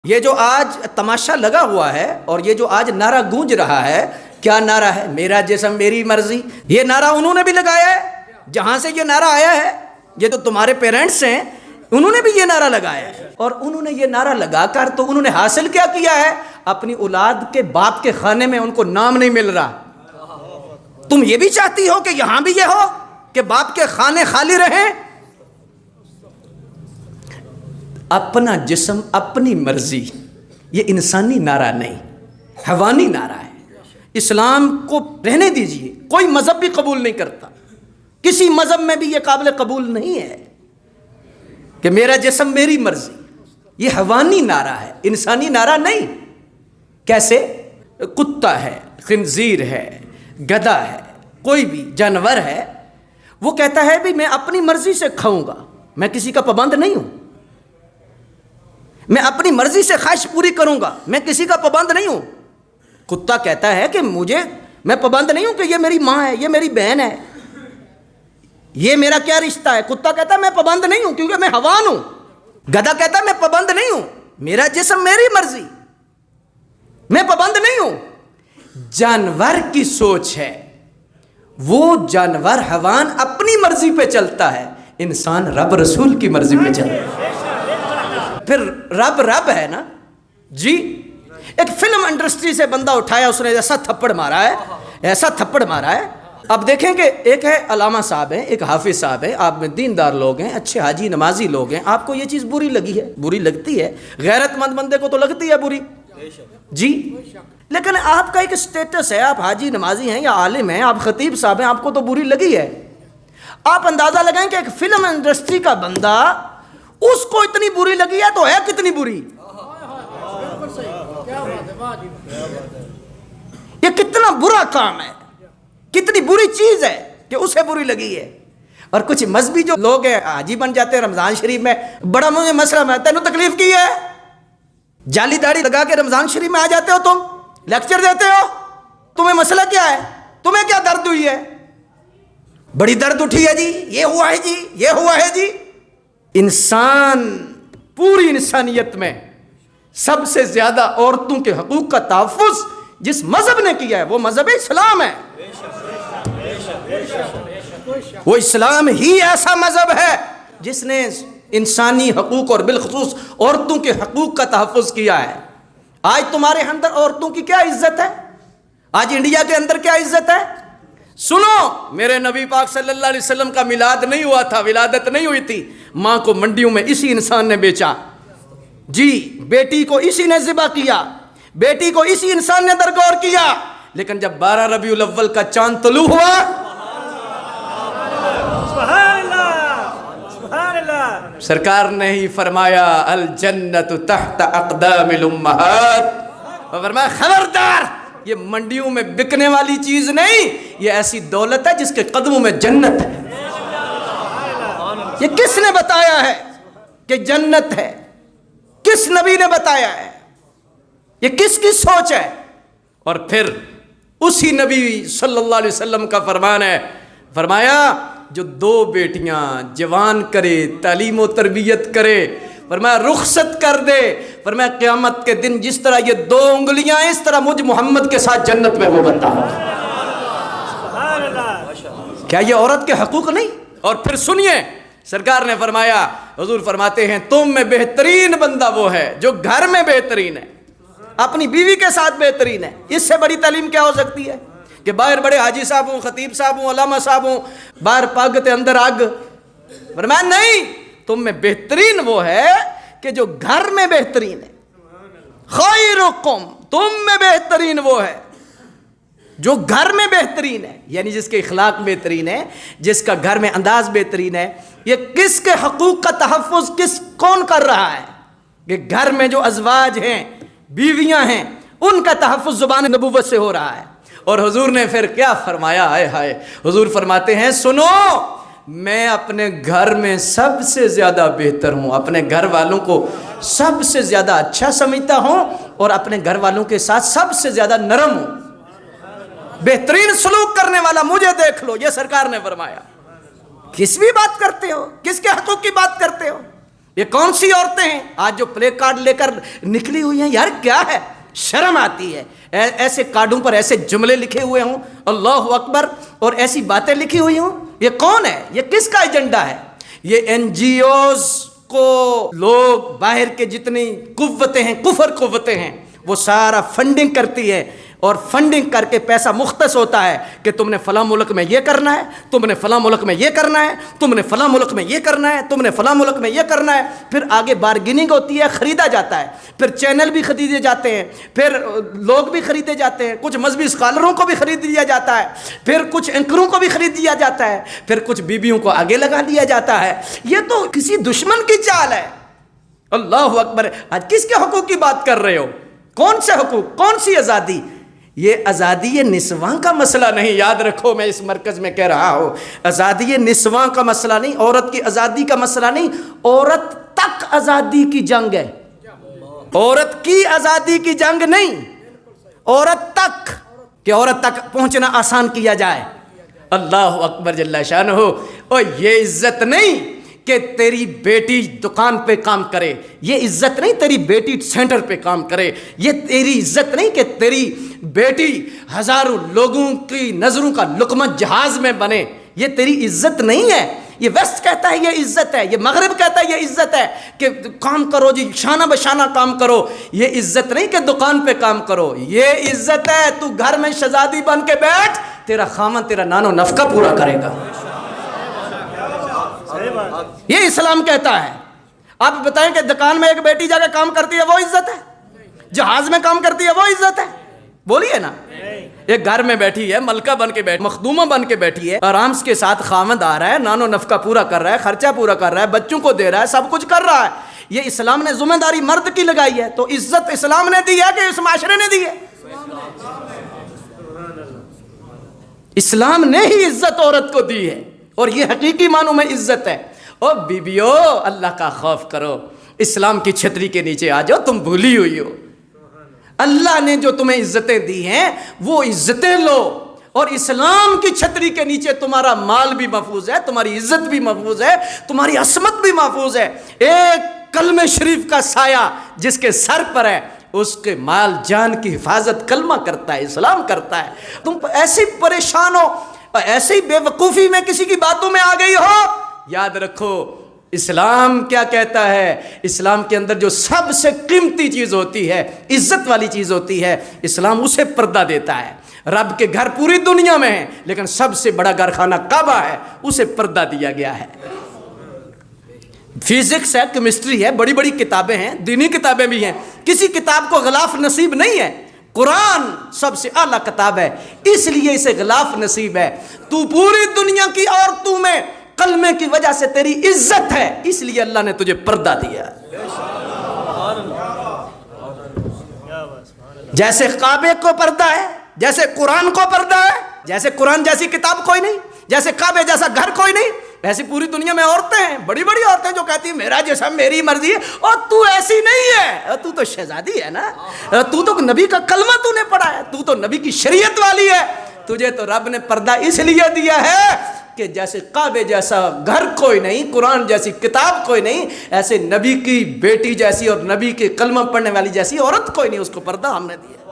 یہ جو آج تماشا لگا ہوا ہے اور یہ جو آج نعرہ گونج رہا ہے، کیا نعرہ ہے؟ میرا جسم میری مرضی۔ یہ نعرہ انہوں نے بھی لگایا ہے، جہاں سے یہ نعرہ آیا ہے، یہ تو تمہارے پیرنٹس ہیں، انہوں نے بھی یہ نعرہ لگایا ہے۔ اور انہوں نے یہ نعرہ لگا کر تو انہوں نے حاصل کیا کیا ہے؟ اپنی اولاد کے باپ کے خانے میں ان کو نام نہیں مل رہا۔ تم یہ بھی چاہتی ہو کہ یہاں بھی یہ ہو کہ باپ کے خانے خالی رہیں؟ اپنا جسم اپنی مرضی، یہ انسانی نعرہ نہیں، حیوانی نعرہ ہے۔ اسلام کو رہنے دیجئے، کوئی مذہب بھی قبول نہیں کرتا، کسی مذہب میں بھی یہ قابل قبول نہیں ہے کہ میرا جسم میری مرضی۔ یہ حیوانی نعرہ ہے، انسانی نعرہ نہیں۔ کیسے؟ کتا ہے، خنزیر ہے، گدھا ہے، کوئی بھی جانور ہے، وہ کہتا ہے بھی میں اپنی مرضی سے کھاؤں گا، میں کسی کا پابند نہیں ہوں، میں اپنی مرضی سے خواہش پوری کروں گا، میں کسی کا پابند نہیں ہوں۔ کتا کہتا ہے کہ میں پابند نہیں ہوں کہ یہ میری ماں ہے، یہ میری بہن ہے، یہ میرا کیا رشتہ ہے۔ کتا کہتا ہے میں پابند نہیں ہوں کیونکہ میں حیوان ہوں۔ گدھا کہتا ہے میں پابند نہیں ہوں، میرا جسم میری مرضی، میں پابند نہیں ہوں۔ جانور کی سوچ ہے، وہ جانور حیوان اپنی مرضی پہ چلتا ہے، انسان رب رسول کی مرضی پہ چلتا ہے۔ پھر رب ہے نا جی۔ ایک فلم انڈسٹری سے بندہ اٹھایا، اس نے ایسا تھپڑ مارا ہے، ایسا تھپڑ مارا ہے۔ اب دیکھیں کہ ایک ہے علامہ صاحب ہیں، ایک حافظ صاحب ہیں، آپ میں دیندار لوگ ہیں، اچھے حاجی نمازی لوگ ہیں، آپ کو یہ چیز بری لگی ہے، بری لگتی ہے، غیرت مند بندے کو تو لگتی ہے بری جی، لیکن آپ کا ایک سٹیٹس ہے، آپ حاجی نمازی ہیں یا عالم ہیں، آپ خطیب صاحب ہیں، آپ کو تو بری لگی ہے۔ آپ اندازہ لگائیں کہ ایک فلم انڈسٹری کا بندہ، اس کو اتنی بری لگی ہے تو ہے کتنی بری؟ یہ کتنا برا کام ہے، کتنی بری چیز ہے کہ اسے بری لگی ہے۔ اور کچھ مذہبی جو لوگ ہیں حاجی بن جاتے ہیں رمضان شریف میں، بڑا مجھے مسئلہ میں تینوں تکلیف کی ہے، جعلی داڑھی لگا کے رمضان شریف میں آ جاتے ہو، تم لیکچر دیتے ہو، تمہیں مسئلہ کیا ہے؟ تمہیں کیا درد ہوئی ہے؟ بڑی درد اٹھی ہے جی، یہ ہوا ہے جی، یہ ہوا ہے جی۔ انسان پوری انسانیت میں سب سے زیادہ عورتوں کے حقوق کا تحفظ جس مذہب نے کیا ہے وہ مذہب اسلام ہے۔ وہ اسلام ہی ایسا مذہب ہے جس نے انسانی حقوق اور بالخصوص عورتوں کے حقوق کا تحفظ کیا ہے۔ آج تمہارے اندر عورتوں کی کیا عزت ہے؟ آج انڈیا کے اندر کیا عزت ہے؟ سنو، میرے نبی پاک صلی اللہ علیہ وسلم کا میلاد نہیں ہوا تھا، ولادت نہیں ہوئی تھی، ماں کو منڈیوں میں اسی انسان نے بیچا جی، بیٹی کو اسی نے ذبح کیا، بیٹی کو اسی انسان نے درگور کیا، لیکن جب 12 ربیع الاول کا چاند طلوع ہوا، سرکار نے ہی فرمایا الجنت تحت اقدام الامہات، اور فرمایا خبردار، یہ منڈیوں میں بکنے والی چیز نہیں، یہ ایسی دولت ہے جس کے قدموں میں جنت ہے۔ یہ کس نے بتایا ہے کہ جنت ہے؟ کس نبی نے بتایا ہے؟ یہ کس کی سوچ ہے؟ اور پھر اسی نبی صلی اللہ علیہ وسلم کا فرمان ہے، فرمایا جو 2 بیٹیاں جوان کرے، تعلیم و تربیت کرے، فرمایا رخصت کر دے، فرمایا قیامت کے دن جس طرح یہ 2 انگلیاں اس طرح مجھ محمد کے ساتھ جنت میں وہ بنتا ہے۔ کیا یہ عورت کے حقوق نہیں؟ اور پھر سنیے، سرکار نے فرمایا، حضور فرماتے ہیں تم میں بہترین بندہ وہ ہے جو گھر میں بہترین ہے، اپنی بیوی کے ساتھ بہترین ہے۔ اس سے بڑی تعلیم کیا ہو سکتی ہے کہ باہر بڑے حاجی صاحب ہوں، خطیب صاحب ہوں، علامہ صاحب ہوں، باہر پگ تے اندر آگ؟ فرمایا نہیں، تم میں بہترین وہ ہے کہ جو گھر میں بہترین ہے۔ خیرکم، تم میں بہترین وہ ہے جو گھر میں بہترین ہے، یعنی جس کے اخلاق بہترین ہے، جس کا گھر میں انداز بہترین ہے۔ یہ کس کے حقوق کا تحفظ کون کر رہا ہے؟ کہ گھر میں جو ازواج ہیں، بیویاں ہیں، ان کا تحفظ زبان نبوت سے ہو رہا ہے۔ اور حضور نے پھر کیا فرمایا؟ آئے ہائے، حضور فرماتے ہیں سنو، میں اپنے گھر میں سب سے زیادہ بہتر ہوں، اپنے گھر والوں کو سب سے زیادہ اچھا سمجھتا ہوں، اور اپنے گھر والوں کے ساتھ سب سے زیادہ نرم ہوں، بہترین سلوک کرنے والا مجھے دیکھ لو، یہ سرکار نے فرمایا۔ کس بھی بات کرتے ہو؟ کس کے حقوق کی بات کرتے ہو؟ یہ کون سی عورتیں ہیں آج جو پلے کارڈ لے کر نکلی ہوئی ہیں؟ یار کیا ہے، شرم آتی ہے. ایسے کارڈوں پر ایسے جملے لکھے ہوئے ہوں اللہ اکبر، اور ایسی باتیں لکھی ہوئی ہوں. یہ کون ہے؟ یہ کس کا ایجنڈا ہے؟ یہ این جی اوز کو لوگ باہر کے جتنی قوتیں ہیں، کفر قوتیں ہیں، وہ سارا فنڈنگ کرتی ہے، اور فنڈنگ کر کے پیسہ مختص ہوتا ہے کہ تم نے فلاں ملک میں یہ کرنا ہے، تم نے فلاں ملک میں یہ کرنا ہے، تم نے فلاں ملک میں یہ کرنا ہے، تم نے فلاں ملک میں یہ کرنا ہے. پھر آگے بارگیننگ ہوتی ہے، خریدا جاتا ہے، پھر چینل بھی خریدے جاتے ہیں، پھر لوگ بھی خریدے جاتے ہیں، کچھ مذہبی اسکالروں کو بھی خرید لیا جاتا ہے، پھر کچھ اینکروں کو بھی خرید لیا جاتا ہے، پھر کچھ بیویوں کو آگے لگا دیا جاتا ہے. یہ تو کسی دشمن کی چال ہے. اللہ اکبر. آج کس کے حقوق کی بات کر رہے ہو؟ کون سے حقوق، کون سی آزادی؟ یہ آزادی نسواں کا مسئلہ نہیں، یاد رکھو. میں اس مرکز میں کہہ رہا ہوں، آزادی نسواں کا مسئلہ نہیں، عورت کی آزادی کا مسئلہ نہیں، عورت تک آزادی کی جنگ ہے. عورت کی آزادی کی جنگ نہیں، عورت تک، کہ عورت تک پہنچنا آسان کیا جائے. اللہ اکبر جل شانہ. اور یہ عزت نہیں کہ تیری بیٹی دکان پہ کام کرے، یہ عزت نہیں تیری بیٹی سینٹر پہ کام کرے، یہ تیری عزت نہیں کہ تیری بیٹی ہزاروں لوگوں کی نظروں کا لقمہ جہاز میں بنے، یہ تیری عزت نہیں ہے. یہ ویسٹ کہتا ہے یہ عزت ہے، یہ مغرب کہتا ہے یہ عزت ہے کہ کام کرو جی، شانہ بشانہ کام کرو. یہ عزت نہیں کہ دکان پہ کام کرو، یہ عزت ہے تو گھر میں شہزادی بن کے بیٹھ، تیرا خامن تیرا نان و نفقہ پورا کرے گا. یہ اسلام کہتا ہے. آپ بتائیں کہ دکان میں ایک بیٹی جا کے کام کرتی ہے وہ عزت ہے؟ جہاز میں کام کرتی ہے وہ عزت ہے؟ بولیے نا. ایک گھر میں بیٹھی ہے، ملکہ بن کے بیٹھی، مخدومہ بن کے بیٹھی ہے، آرام کے ساتھ خامد آ رہا ہے، نان و نفقہ پورا کر رہا ہے، خرچہ پورا کر رہا ہے، بچوں کو دے رہا ہے، سب کچھ کر رہا ہے. یہ اسلام نے ذمہ داری مرد کی لگائی ہے. تو عزت اسلام نے دی ہے کہ اس معاشرے نے دی ہے؟ اسلام نے ہی عزت عورت کو دی ہے، اور یہ حقیقی معنوں میں عزت ہے. او بیبیو، اللہ کا خوف کرو، اسلام کی چھتری کے نیچے آ جاؤ. تم بھولی ہوئی ہو اللہ نے جو تمہیں عزتیں دی ہیں وہ عزتیں لو، اور اسلام کی چھتری کے نیچے تمہارا مال بھی محفوظ ہے، تمہاری عزت بھی محفوظ ہے، تمہاری عصمت بھی محفوظ ہے. ایک کلمہ شریف کا سایہ جس کے سر پر ہے، اس کے مال جان کی حفاظت کلمہ کرتا ہے، اسلام کرتا ہے. تم ایسے پریشان ہو، ایسے ہی بے وقوفی میں کسی کی باتوں میں آ گئی ہو. یاد رکھو اسلام کیا کہتا ہے. اسلام کے اندر جو سب سے قیمتی چیز ہوتی ہے، عزت والی چیز ہوتی ہے، اسلام اسے پردہ دیتا ہے. رب کے گھر پوری دنیا میں ہیں، لیکن سب سے بڑا گھر خانہ کعبہ ہے، اسے پردہ دیا گیا ہے. فزکس ہے، کیمسٹری ہے، بڑی بڑی کتابیں ہیں، دینی کتابیں بھی ہیں، کسی کتاب کو غلاف نصیب نہیں ہے. قرآن سب سے اعلیٰ کتاب ہے، اس لیے اسے غلاف نصیب ہے. تو پوری دنیا کی عورتوں میں کلمے کی وجہ سے تیری عزت ہے، اس لیے اللہ نے تجھے پردہ دیا. جیسے کعبے کو پردہ ہے، جیسے قرآن کو پردہ ہے، جیسے قرآن جیسی کتاب کوئی نہیں، جیسے کعبے جیسا گھر کوئی نہیں، ایسی پوری دنیا میں عورتیں ہیں، بڑی بڑی عورتیں جو کہتی ہیں میرا جیسا میری مرضی ہے. اور تو ایسی نہیں ہے، تو تو شہزادی ہے نا، تو تو نبی کا کلمہ تو نے پڑھا ہے، تو تو نبی کی شریعت والی ہے. تجھے تو رب نے پردہ اس لیے دیا ہے کہ جیسے کعبے جیسا گھر کوئی نہیں، قرآن جیسی کتاب کوئی نہیں، ایسے نبی کی بیٹی جیسی اور نبی کے کلمہ پڑھنے والی جیسی عورت کوئی نہیں، اس کو پردہ ہم نے دیا.